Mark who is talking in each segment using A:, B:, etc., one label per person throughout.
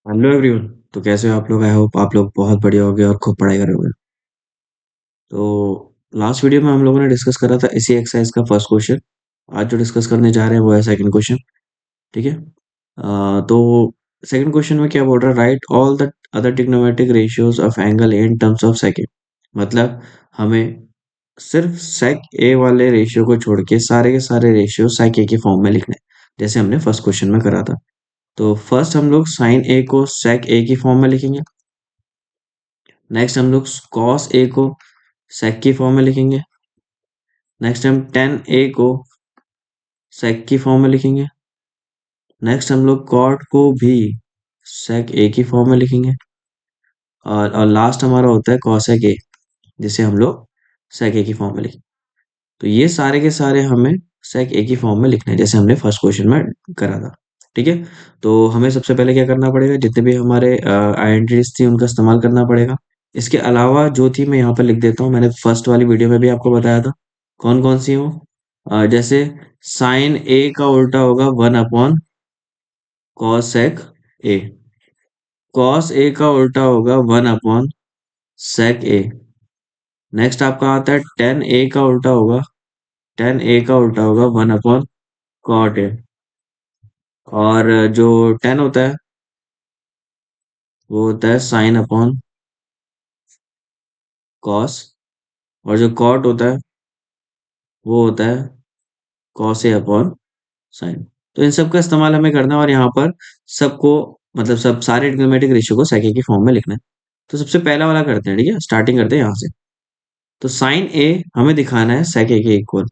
A: Hello everyone. तो कैसे हो आप लोग? आई होप आप लोग बहुत बढ़िया होगे और खूब पढ़ाई करोगे। तो लास्ट वीडियो में हम लोगों ने डिस्कस करा था इसी एक्सरसाइज का फर्स्ट क्वेश्चन। आज जो डिस्कस करने जा रहे हैं वो है सेकंड क्वेश्चन। ठीक है। तो सेकंड क्वेश्चन में क्या बोल रहा है? Right all the other trigonometric ratios of angle in terms of second. मतलब हमें सिर्फ सेक ए वाले रेशियो को छोड़ के सारे रेशियो सेक ए की फॉर्म में लिखने हैं, जैसे हमने फर्स्ट क्वेश्चन में करा था। तो फर्स्ट हम लोग साइन ए को सेक ए की फॉर्म में लिखेंगे। नेक्स्ट हम लोग कॉस ए को सेक की फॉर्म में लिखेंगे। नेक्स्ट हम टेन ए को सेक की फॉर्म में लिखेंगे। नेक्स्ट हम लोग कॉट को भी सेक ए की फॉर्म में लिखेंगे। और लास्ट हमारा होता है कॉसेक ए, जिसे हम लोग सेक ए की फॉर्म में लिखेंगे। तो ये सारे के सारे हमें सेक ए की फॉर्म में लिखना है, जैसे हमने फर्स्ट क्वेश्चन में करा था। ठीक है। तो हमें सबसे पहले क्या करना पड़ेगा? जितने भी हमारे आइडेंटिटीज थी उनका इस्तेमाल करना पड़ेगा। इसके अलावा जो थी मैं यहाँ पर लिख देता हूँ, मैंने फर्स्ट वाली वीडियो में भी आपको बताया था कौन कौन सी हो। जैसे साइन ए का उल्टा होगा one upon cosec A. Cos A का उल्टा होगा one upon sec A. Next आपका आता है टेन ए का उल्टा होगा, टेन ए का उल्टा होगा वन अपॉन कॉट ए। और जो टेन होता है वो होता है साइन अपॉन कॉस। और जो कॉट होता है वो होता है कॉस ए अपॉन साइन। तो इन सब का इस्तेमाल हमें करना है और यहाँ पर सबको, मतलब सब सारे ट्रिग्नोमेट्रिक रेशियो को सेक की फॉर्म में लिखना है। तो सबसे पहला वाला करते हैं। ठीक है, स्टार्टिंग करते हैं यहाँ से। तो साइन ए हमें दिखाना है सेक ए के इक्वल,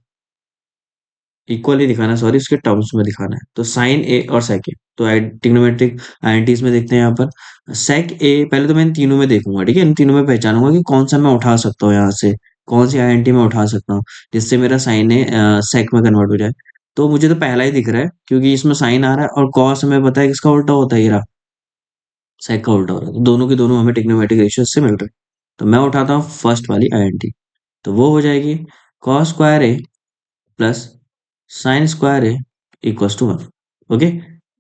A: इक्वल ही दिखाना है, सॉरी, उसके टर्म्स में दिखाना है। तो साइन ए और सेक ए, तो ट्रिग्नोमेट्रिक आइडेंटिटीज में देखते हैं यहाँ पर सेक ए। पहले तो मैं इन तीनों में देखूंगा, ठीक है, इन तीनों में पहचानूंगा कि कौन सा मैं उठा सकता हूँ यहाँ से, कौन सी आइडेंटिटी मैं उठा सकता हूँ जिससे मेरा साइन ए सेक में कन्वर्ट हो जाए। तो मुझे तो पहला ही दिख रहा है क्योंकि इसमें साइन आ रहा है और कॉस हमें पता है किसका उल्टा होता है, ये रहा, सेक का उल्टा हो रहा है। तो दोनों के दोनों हमें ट्रिग्नोमेट्रिक रेशियो से मिल रहे हैं। तो मैं उठाता हूँ फर्स्ट वाली आइडेंटिटी। तो वो हो जाएगी cos square A plus sine square A equals to one. Okay.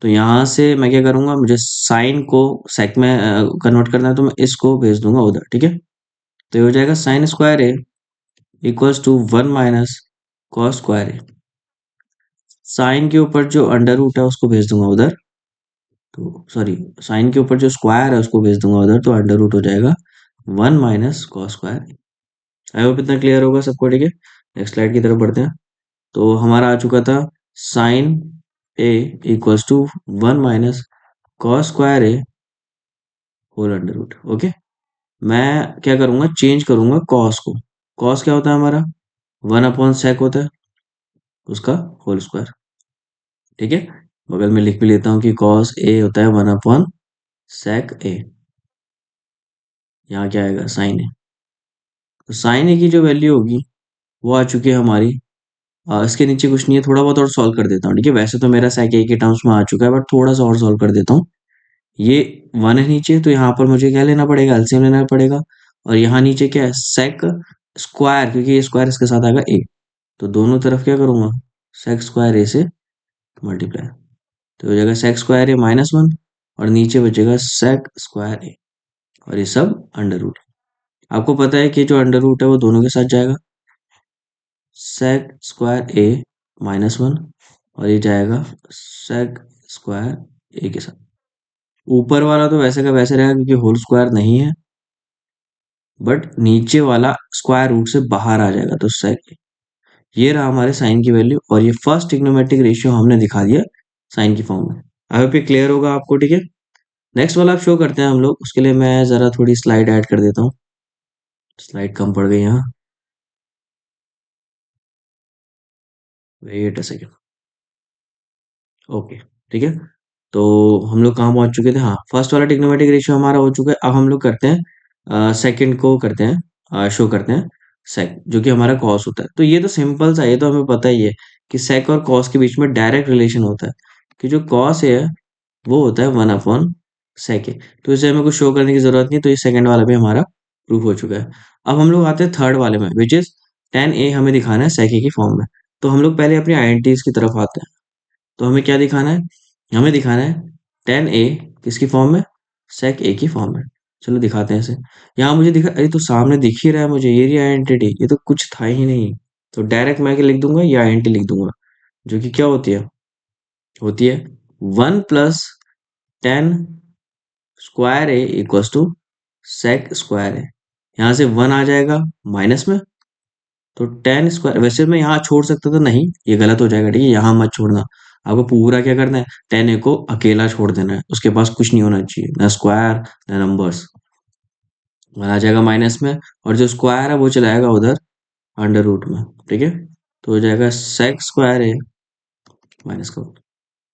A: तो यहाँ से मैं क्या करूंगा, मुझे साइन को सेक में कन्वर्ट करना है, तो मैं इसको भेज दूंगा उधर। ठीक है। तो ये हो जाएगा sine square A equals to one minus cos square A. Sine के ऊपर जो अंडर रूट है उसको भेज दूंगा उधर। तो सॉरी, साइन के ऊपर जो स्क्वायर है उसको भेज दूंगा उधर, तो अंडर रूट हो जाएगा one minus cos square. I hope इतना क्लियर होगा सबको। ठीक है, नेक्स्ट स्लाइड की तरफ बढ़ते हैं। तो हमारा आ चुका था sine A equals to one minus cos square A whole under root. Okay. मैं क्या करूंगा, चेंज करूंगा कॉस को। कॉस क्या होता है हमारा? वन अपॉन सेक होता है, उसका होल स्क्वायर। ठीक है। बगल में लिख भी लेता हूँ कि कॉस ए होता है वन अपॉन सेक ए। यहाँ क्या आएगा? साइन ए। तो साइन ए की जो वैल्यू होगी वो आ चुकी है हमारी। इसके नीचे कुछ नहीं है, थोड़ा बहुत और सॉल्व कर देता हूँ। ठीक है, वैसे तो मेरा सेक ए के टर्म्स में आ चुका है, बट थोड़ा सा और सॉल्व कर देता हूँ। ये वन है नीचे, तो यहाँ पर मुझे क्या लेना पड़ेगा? एलसीएम लेना पड़ेगा। और यहाँ नीचे क्या है? सेक स्क्वायर, क्योंकि ये स्क्वायर इसके साथ आएगा ए। तो दोनों तरफ क्या करूंगा? सेक स्क्वायर ए से मल्टीप्लाई। तो हो जाएगा सेक स्क्वायर ए माइनस वन, और नीचे बचेगा सेक स्क्वायर ए। और ये सब अंडर रूट। आपको पता है कि जो अंडर रूट है वो दोनों के साथ जाएगा। सेक स्क्वायर ए माइनस वन, और ये जाएगा सेक स्क्वायर ए के साथ। ऊपर वाला तो वैसे का वैसे रहेगा क्योंकि होल स्क्वायर नहीं है, बट नीचे वाला स्क्वायर रूट से बाहर आ जाएगा। तो सेक, ये रहा हमारे साइन की वैल्यू, और ये फर्स्ट ट्रिग्नोमेट्रिक रेशियो हमने दिखा दिया साइन की फॉर्म में। आई होप ये क्लियर होगा आपको। ठीक है, नेक्स्ट वाला आप शो करते हैं हम लोग। उसके लिए मैं जरा थोड़ी स्लाइड ऐड कर देता हूँ, स्लाइड कम पड़ गई यहाँ। Wait a second. ओके। ठीक है। तो हम लोग कहाँ पहुंच चुके थे? हाँ, फर्स्ट वाला ट्रिग्नोमेट्रिक रेशियो हमारा हो चुका है। अब हम लोग करते हैं सेकंड को करते हैं, शो करते हैं सेक, जो कि हमारा कॉस होता है। तो ये तो सिंपल सा, ये तो हमें पता ही है कि सेक और कॉस के बीच में डायरेक्ट रिलेशन होता है, कि जो कॉस है वो होता है वन अपॉन सेक ए। तो इसे हमें कुछ शो करने की जरूरत नहीं, तो ये सेकंड वाला भी हमारा प्रूफ हो चुका है। अब हम लोग आते हैं थर्ड वाले में, विच इज टेन ए हमें दिखाना है सेक ए की फॉर्म में। तो हम लोग पहले अपनी आइडेंटिटीज की तरफ आते हैं। तो हमें क्या दिखाना है? हमें दिखाना है टेन ए किसकी फॉर्म में? सेक ए की फॉर्म है। चलो दिखाते हैं इसे। यहाँ मुझे दिखा, अरे तो सामने दिख ही रहा है मुझे, ये रही आइडेंटिटी, ये तो कुछ था ही नहीं। तो डायरेक्ट मैं क्या लिख दूंगा, ये आइडेंटिटी लिख दूंगा, जो कि क्या होती है 1 + 10 square A equals to sec square है। यहाँ से 1 आ जाएगा माइनस में, तो 10 स्क्वायर, वैसे मैं यहाँ छोड़ सकता था, नहीं ये गलत हो जाएगा, ठीक है, यहाँ मत छोड़ना। आपको पूरा क्या करना है, 10 ए को अकेला छोड़ देना है, उसके पास कुछ नहीं होना चाहिए, ना स्क्वायर ना नंबर्स। 1 आ जाएगा माइनस में, और जो स्क्वायर है वो चलाएगा उधर अंडर रूट में, ठीक है। तो हो जाएगा सेक स्क्वायर है माइनस का।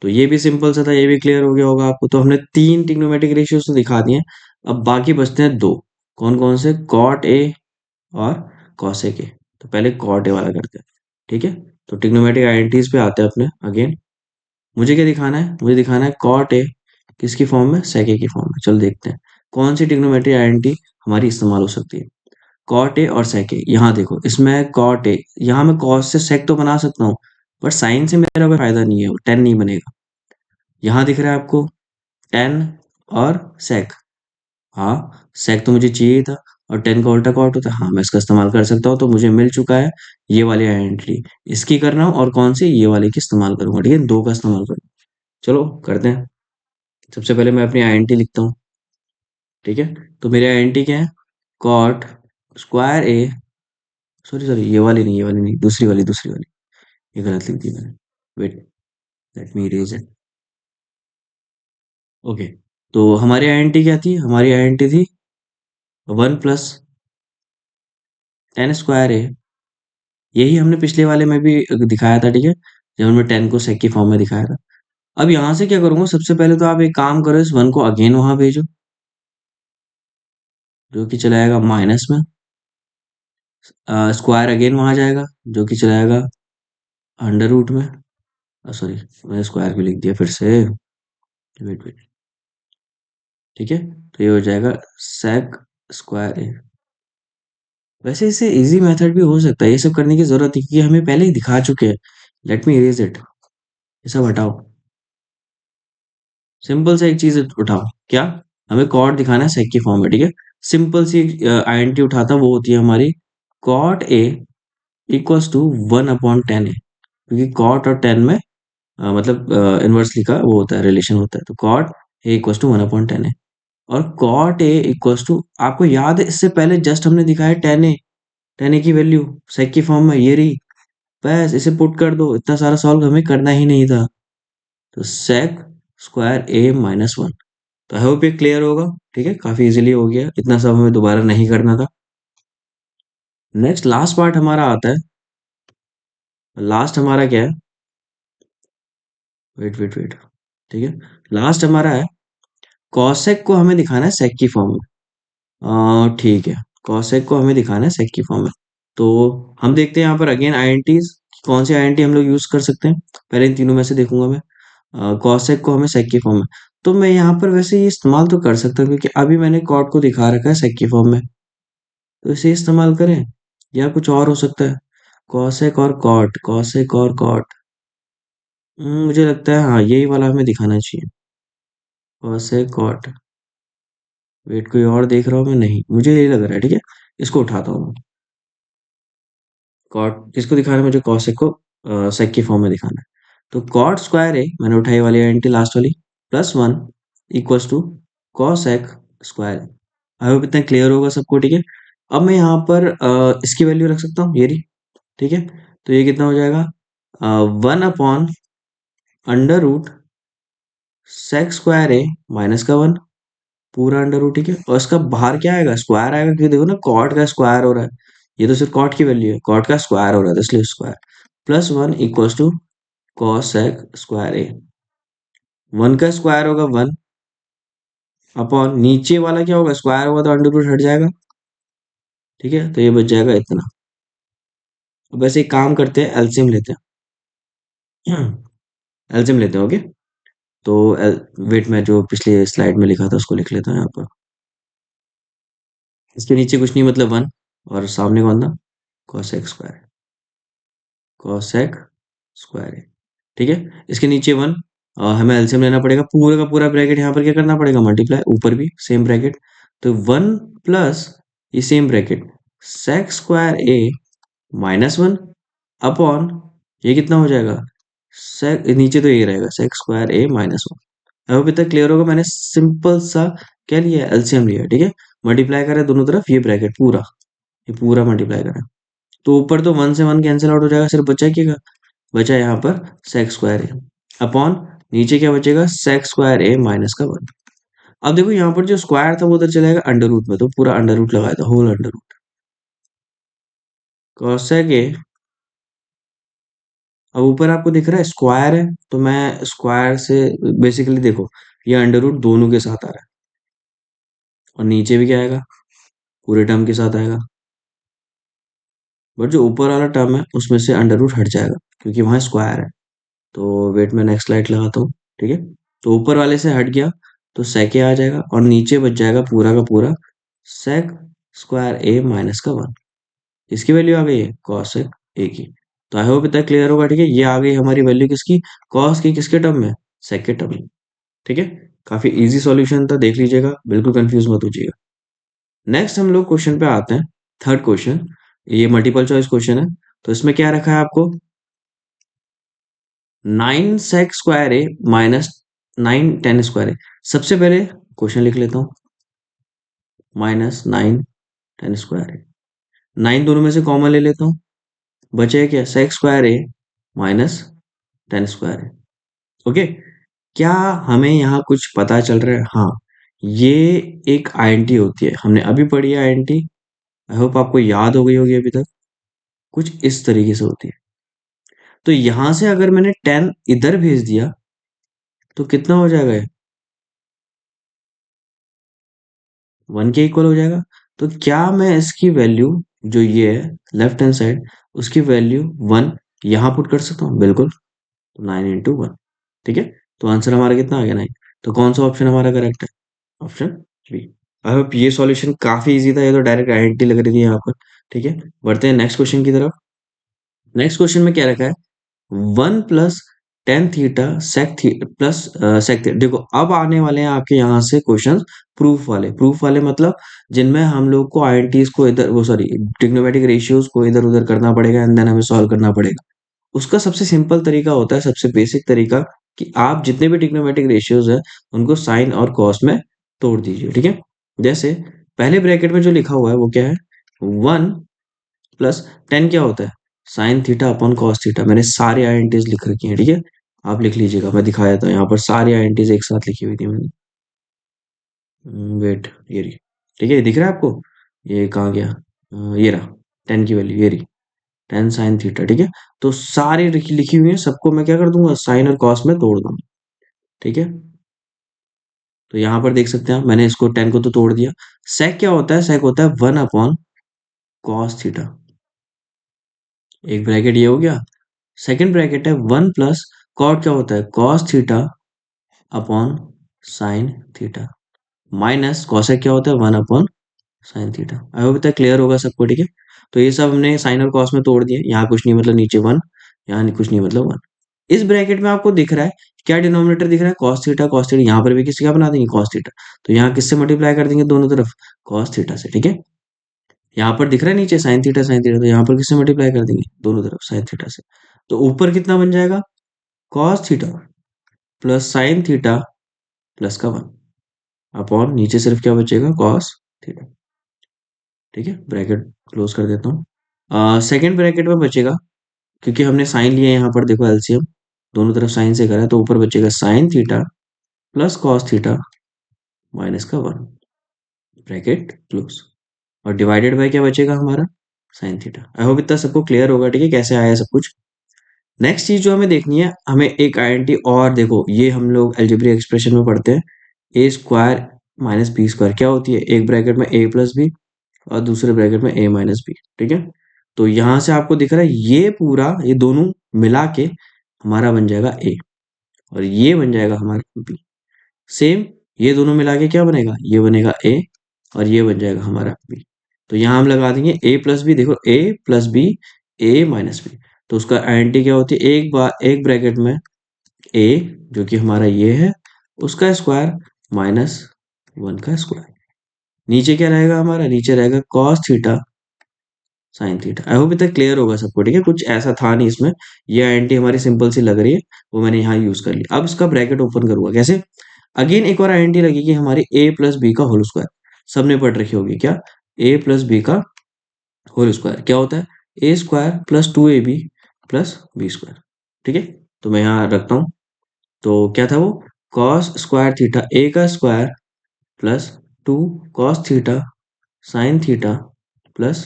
A: तो ये भी सिंपल सा था, ये भी क्लियर हो गया होगा आपको। तो हमने 3 ट्रिग्नोमेट्रिक रेशियोज तो दिखा दिए। अब बाकी बचते हैं 2। कौन कौन से, कॉट ए और कॉसेक ए। तो पहले कॉट ए वाला करते हैं, ठीक है। तो ट्रिग्नोमेट्रिक आइडेंटिटीज पे आते हैं अपने अगेन। मुझे क्या दिखाना है, मुझे दिखाना है कॉट ए किसकी फॉर्म में, सेक ए की फॉर्म में। चलो देखते हैं कौन सी ट्रिग्नोमेट्रिक आइडेंटिटी हमारी इस्तेमाल हो सकती है। कॉट ए और सेक ए, यहाँ देखो इसमें कॉट ए, यहाँ मैं कॉस से सेक तो बना सकता हूँ, बट साइन से मेरा कोई फायदा नहीं है, 10 नहीं बनेगा। यहाँ दिख रहा है आपको 10 और सेक, हाँ सेक तो मुझे चाहिए था, और 10 का उल्टा कॉट होता है, हाँ मैं इसका इस्तेमाल कर सकता हूँ। तो मुझे मिल चुका है ये वाली आइडेंटिटी, इसकी कर रहा हूँ, और कौन सी, ये वाले की इस्तेमाल करूंगा, ठीक है, 2 का इस्तेमाल करूंगा। चलो करते हैं। सबसे पहले मैं अपनी आइडेंटिटी लिखता हूँ, ठीक है। तो मेरी आइडेंटिटी क्या है, कॉट स्क्वायर ए, सॉरी सॉरी, ये वाली नहीं, दूसरी वाली, ये गलत लिख दी मैंने। Wait, let me erase it. Okay. तो हमारी आइडेंटिटी क्या थी, हमारी आइडेंटिटी थी 1 + 10 स्क्वायर है। यही हमने पिछले वाले में भी दिखाया था, ठीक है, जब हमने 10 को सेक की फॉर्म में दिखाया था। अब यहाँ से क्या करूंगा, सबसे पहले तो आप एक काम करो, इस 1 को अगेन वहां भेजो, जो कि चलाएगा माइनस में। स्क्वायर अगेन वहां जाएगा, जो कि चलाएगा अंडर रूट में। सॉरी, मैंने स्क्वायर भी लिख दिया फिर से। वेट वेट, ठीक है। तो ये हो जाएगा सेक स्क्वायर है। वैसे इसे इजी मेथड भी हो सकता है, ये सब करने की जरूरत नहीं, क्योंकि हमें पहले ही दिखा चुके हैं। लेट मी इरेज इट, ये सब हटाओ। सिंपल सा एक चीज उठाओ, क्या, हमें कॉट दिखाना है सेक की फॉर्म में, ठीक है। सिंपल सी आइडेंटिटी उठाता हूं, वो होती है हमारी कॉट ए इक्वल्स टू 1/10 है, क्योंकि कॉट और 10 में मतलब इनवर्सली का वो होता है, रिलेशन होता है। तो कॉट ए इक्वल्स टू 1/10 है, और कॉट ए इक्वल्स टू, आपको याद है इससे पहले जस्ट हमने दिखाया 10 ए, 10 ए की वैल्यू सेक की फॉर्म में ये रही। बस इसे पुट कर दो, इतना सारा सॉल्व हमें करना ही नहीं था। तो सेक स्क्वायर ए -1। तो आई होप ये क्लियर होगा, ठीक है, काफी इजीली हो गया, इतना सब हमें दोबारा नहीं करना था। नेक्स्ट लास्ट पार्ट हमारा आता है। लास्ट हमारा क्या है, वेट वेट वेट, ठीक है, लास्ट हमारा है कॉसेक को हमें दिखाना है सेक की फॉर्म में। ठीक है, कॉसेक को हमें दिखाना है सेक की फॉर्म में। तो हम देखते हैं यहाँ पर अगेन आइडेंटिटीज, कौन सी आइडेंटिटी हम लोग यूज कर सकते हैं। पहले इन तीनों में से देखूंगा मैं। कॉसेक को हमें सेक की फॉर्म में, तो मैं यहाँ पर वैसे ये इस्तेमाल तो कर सकता हूँ, क्योंकि अभी मैंने कॉट को दिखा रखा है सेक की फॉर्म में, तो इसे इस्तेमाल करें, या कुछ और हो सकता है। कॉसेक और कॉट, कॉसेक और कॉट, मुझे लगता है हाँ यही वाला हमें दिखाना चाहिए, कॉसेक कॉट। वेट, कोई और देख रहा हूँ मैं, नहीं मुझे यही लग रहा है, ठीक है, इसको उठाता हूँ। कॉट किसको दिखाना है मुझे, कॉसेक को सेक की फॉर्म में दिखाना है। तो कॉट स्क्वायर है, मैंने उठाई वाली आइडेंटिटी लास्ट वाली, +1 equals to cosec square. I hope इतना क्लियर होगा सबको, ठीक है। अब मैं यहाँ पर इसकी वैल्यू रख सकता हूँ, ये रही, ठीक है। तो ये कितना हो जाएगा, 1/अंडर रूट सेक स्क्वायर है -1 पूरा अंडर रूट, ठीक है। और इसका बाहर क्या आएगा, स्क्वायर आएगा, क्योंकि देखो ना कॉट का स्क्वायर हो रहा है, ये तो सिर्फ कॉट की वैल्यू है, कॉट का स्क्वायर हो रहा है, तो इसलिए square, +1 equals to cosec square A. 1 का स्क्वायर होगा 1 अपॉन, नीचे वाला क्या होगा, स्क्वायर होगा तो अंडर रूट हट जाएगा, ठीक है। तो ये बच जाएगा इतना। अब वैसे एक काम करते हैं, एलसीएम लेते हैं। एलसीएम लेते हैं, ओके। तो वेट, मैं जो पिछले स्लाइड में लिखा था उसको लिख लेता हूँ यहाँ पर। इसके नीचे कुछ नहीं, मतलब 1, और सामने कौन था, कॉसेक स्क्वायर, कॉसेक स्क्वायर है, ठीक है। इसके नीचे 1, हमें एलसीएम लेना पड़ेगा, पूरा का पूरा ब्रैकेट यहाँ पर क्या करना पड़ेगा, मल्टीप्लाई, ऊपर भी सेम ब्रैकेट। तो 1 प्लस ये सेम ब्रैकेट सेक स्क्वायर ए माइनस 1 अपॉन ये कितना हो जाएगा, सेक नीचे तो ये रहेगा सेक स्क्वायर ए माइनस 1। अब अभी तक क्लियर होगा, मैंने सिंपल सा क्या लिया, एलसीएम लिया, ठीक है। मल्टीप्लाई करा दोनों तरफ, ये ब्रैकेट पूरा, ये पूरा मल्टीप्लाई करा, तो ऊपर तो 1 से 1 कैंसिल आउट हो जाएगा, सिर्फ बचा क्या, बचा यहाँ पर सेक स्क्वायर ए अपॉन नीचे क्या बचेगा, सेक स्क्वायर ए माइनस का 1। अब देखो यहाँ पर जो स्क्वायर था वो उधर चला जाएगा अंडर रूट में, तो पूरा अंडर रूट लगाया था, whole under root cosec A. अब ऊपर आपको दिख रहा है स्क्वायर है, तो मैं स्क्वायर से बेसिकली देखो, ये अंडर रूट दोनों के साथ आ रहा है, और नीचे भी क्या आएगा, पूरे टर्म के साथ आएगा। बट जो ऊपर वाला टर्म है उसमें से अंडर रूट हट जाएगा, क्योंकि वहां स्क्वायर है। तो वेट में नेक्स्ट स्लाइड लगाता हूँ, ठीक है। तो ऊपर वाले से हट गया, तो सेक ए आ जाएगा, और नीचे बच जाएगा पूरा का पूरा सेक स्क्वायर ए माइनस का 1। इसकी वैल्यू आ गई है कॉस ए की। तो आई होप इतना क्लियर होगा, ठीक है। ये आ गई हमारी वैल्यू किसकी, कॉस की, किसके टर्म में, सेक के टर्म में, ठीक है। काफी इजी सॉल्यूशन था, देख लीजिएगा, बिल्कुल कंफ्यूज मत होजिएगा। नेक्स्ट हम लोग क्वेश्चन पे आते हैं, थर्ड क्वेश्चन। ये मल्टीपल चॉइस क्वेश्चन है, तो इसमें क्या रखा है आपको, 9 सेक स्क्वायर ए माइनस 9 टेन स्क्वायर ए। सबसे पहले क्वेश्चन लिख लेता हूँ, -9 टेन स्क्वायर ए, 9 दोनों में से कॉमन ले लेता हूँ, बचे क्या, सेक स्क्वायर ए माइनस टेन स्क्वायर ए। ओके, क्या हमें यहाँ कुछ पता चल रहा है, हाँ, ये एक आईएनटी होती है, हमने अभी पढ़ी है आईएनटी, आई होप आपको याद हो गई होगी अभी तक, कुछ इस तरीके से होती है। तो यहां से अगर मैंने 10 इधर भेज दिया तो कितना हो जाएगा, 1 के इक्वल हो जाएगा। तो क्या मैं इसकी वैल्यू, जो ये है लेफ्ट हैंड साइड, उसकी वैल्यू 1 यहाँ पुट कर सकता हूँ, बिल्कुल। तो 9 × 1, ठीक है। तो आंसर हमारा कितना आ गया, 9। तो कौन सा ऑप्शन हमारा करेक्ट है, ऑप्शन बी। आई होप ये सॉल्यूशन काफी इजी था, ये तो डायरेक्ट आइडेंटिटी लग रही थी यहाँ पर, ठीक है। बढ़ते हैं नेक्स्ट क्वेश्चन की तरफ। नेक्स्ट क्वेश्चन में क्या रखा है, 1 प्लस टेन थीटा सेक थी प्लस सेक थीटा। देखो अब आने वाले हैं आपके यहाँ से क्वेश्चन प्रूफ वाले, प्रूफ वाले मतलब जिनमें हम लोग को आईडेंटिटीज को इधर, वो सॉरी, ट्रिग्नोमेट्रिक रेशियोज को इधर उधर करना पड़ेगा, एंड देन हमें सॉल्व करना पड़ेगा। उसका सबसे सिंपल तरीका होता है, सबसे बेसिक तरीका, कि आप जितने भी ट्रिग्नोमेट्रिक रेशियोज है उनको साइन और कॉस में तोड़ दीजिए, ठीक है। जैसे पहले ब्रैकेट में जो लिखा हुआ है वो क्या है, 1 प्लस 10 क्या होता है, sine theta upon cos theta. मैंने सारी आइडेंटिटीज लिख रखी हैं, ठीक है। आप लिख लीजिएगा, मैं दिखाया था यहाँ पर सारी आइडेंटिटीज एक साथ लिखी हुई थी मैंने। वेट, ये रही, ठीक है, दिख रहा है आपको, ये कहाँ गया, ये रहा, 10 की वैल्यू ये रही, 10 साइन थीटा, ठीक है। तो सारी लिखी हुई है, सबको मैं क्या कर दूंगा, साइन और कॉस में तोड़ दूंगा, ठीक है। तो यहाँ पर देख सकते हैं, मैंने इसको 10 को तो तोड़ दिया। सेक क्या होता है, सेक होता है 1 अपॉन कॉस थीटा। एक ब्रैकेट ये हो गया, सेकंड ब्रैकेट है 1 प्लस कॉट क्या होता है, cos theta upon sine theta, minus cosec क्या होता है, 1 upon sine theta. I hope तक क्लियर होगा सबको, ठीक है। तो ये सब हमने साइन और कॉस में तोड़ दिए, यहाँ कुछ नहीं मतलब नीचे 1, यहाँ कुछ नहीं मतलब 1। इस ब्रैकेट में आपको दिख रहा है क्या, डिनोमिनेटर दिख रहा है कॉस थीटा, कॉस थीटा, यहाँ पर भी किसी का बना देंगे कॉस थीटा, तो यहाँ किससे मल्टीप्लाई कर देंगे, दोनों तरफ कॉस थीटा से, ठीक है। यहाँ पर दिख रहा है नीचे साइन थीटा, तो यहाँ पर किससे मल्टीप्लाई कर देंगे, दोनों तरफ साइन थीटा से। तो ऊपर कितना बन जाएगा, cos theta plus sine theta plus का 1 अपॉन नीचे सिर्फ क्या बचेगा, कॉस थीटा, ठीक है। ब्रैकेट क्लोज कर देता हूँ। सेकेंड ब्रैकेट में बचेगा, क्योंकि हमने साइन लिया है यहाँ पर, देखो एलसीएम दोनों तरफ साइन से करा है, तो ऊपर बचेगा sine theta plus cos theta minus का 1, ब्रैकेट क्लोज। और डिवाइडेड बाय क्या बचेगा हमारा, साइन थीटा। आई होप इतना सबको क्लियर होगा, ठीक है, कैसे आया है सब कुछ। नेक्स्ट चीज जो हमें देखनी है, हमें एक आइडेंटिटी, और देखो ये हम लोग अलजेब्रिक एक्सप्रेशन में पढ़ते हैं, ए स्क्वायर माइनस बी स्क्वायर क्या होती है, एक ब्रैकेट में ए प्लस बी और दूसरे ब्रैकेट में ए माइनस बी, ठीक है। तो यहां से आपको दिख रहा है ये पूरा, ये दोनों मिला के हमारा बन जाएगा ए, और ये बन जाएगा हमारा बी। सेम ये दोनों मिला के क्या बनेगा, ये बनेगा ए, और ये बन जाएगा हमारा बी। तो यहाँ हम लगा देंगे ए प्लस बी, देखो ए प्लस बी, ए माइनस बी। तो उसका आइडेंटिटी क्या होती है, एक बार एक ब्रैकेट में ए जो कि हमारा ये है उसका स्क्वायर माइनस 1 का स्क्वायर। नीचे क्या रहेगा हमारा, नीचे रहेगा कॉस थीटा साइन थीटा। आई होप इतना क्लियर होगा सबको, ठीक है। कुछ ऐसा था नहीं इसमें, ये आईएनटी हमारी सिंपल सी लग रही है, वो मैंने यहाँ यूज कर लिया। अब इसका ब्रैकेट ओपन करूंगा कैसे, अगेन एक और आईएनटी लगेगी हमारी ए प्लस बी का होल स्क्वायर। सबने पढ़ रखी होगी क्या, ए प्लस बी का होल स्क्वायर क्या होता है, A square plus 2ab plus B square, ठीक है। तो मैं यहाँ रखता हूँ, तो क्या था वो, कॉस स्क्वायर थीटा ए का square plus 2 cos theta sine theta plus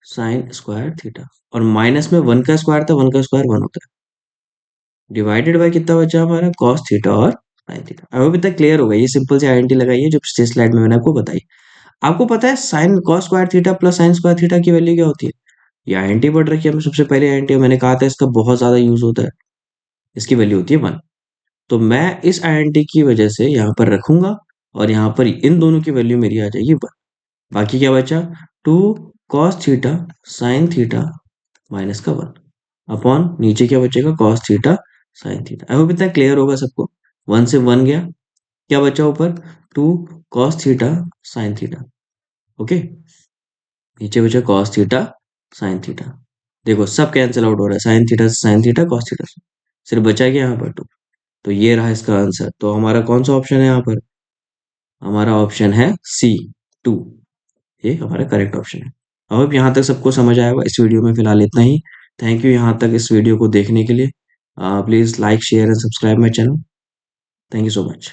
A: sine square theta, और माइनस में 1 का स्क्वायर था, 1 का स्क्वायर 1 होता है, डिवाइडेड बाय कितना बचा हमारा, कॉस थीटा और साइन थीटा। आई होप इतना क्लियर होगा, ये सिंपल सी आइडेंटिटी लगाई है जो पिछले स्लाइड में मैंने आपको बताई। आपको पता है sine cos square theta plus sine square theta की वैल्यू क्या होती है, ये आईएनटी पढ़ रखी है हमने सबसे पहले, आईएनटी मैंने कहा था इसका बहुत ज्यादा यूज होता है, इसकी वैल्यू होती है 1। तो मैं इस आईएनटी की वजह से यहाँ पर रखूंगा, और यहाँ पर इन दोनों की वैल्यू मेरी आ जाएगी 1। बाकी क्या बचा, 2 cos theta sine theta minus का 1 अपॉन नीचे क्या बचेगा, कॉस थीटा साइन थीटा। आई होप इतना क्लियर होगा सबको, 1 से 1 गया, क्या बचा ऊपर, 2 cos theta sine theta, okay. नीचे बचा कॉस थीटा साइन थीटा, देखो सब कैंसिल आउट हो रहा है, साइन थीटा कॉस थीटा, सिर्फ बचा क्या यहाँ पर 2। तो ये रहा इसका आंसर। तो हमारा कौन सा ऑप्शन है यहाँ पर, हमारा ऑप्शन है सी 2, ये हमारा करेक्ट ऑप्शन है। अब यहाँ तक सबको समझ आया होगा, इस वीडियो में फिलहाल इतना ही। थैंक यू यहाँ तक इस वीडियो को देखने के लिए। Please like share and subscribe my channel. Thank you so much.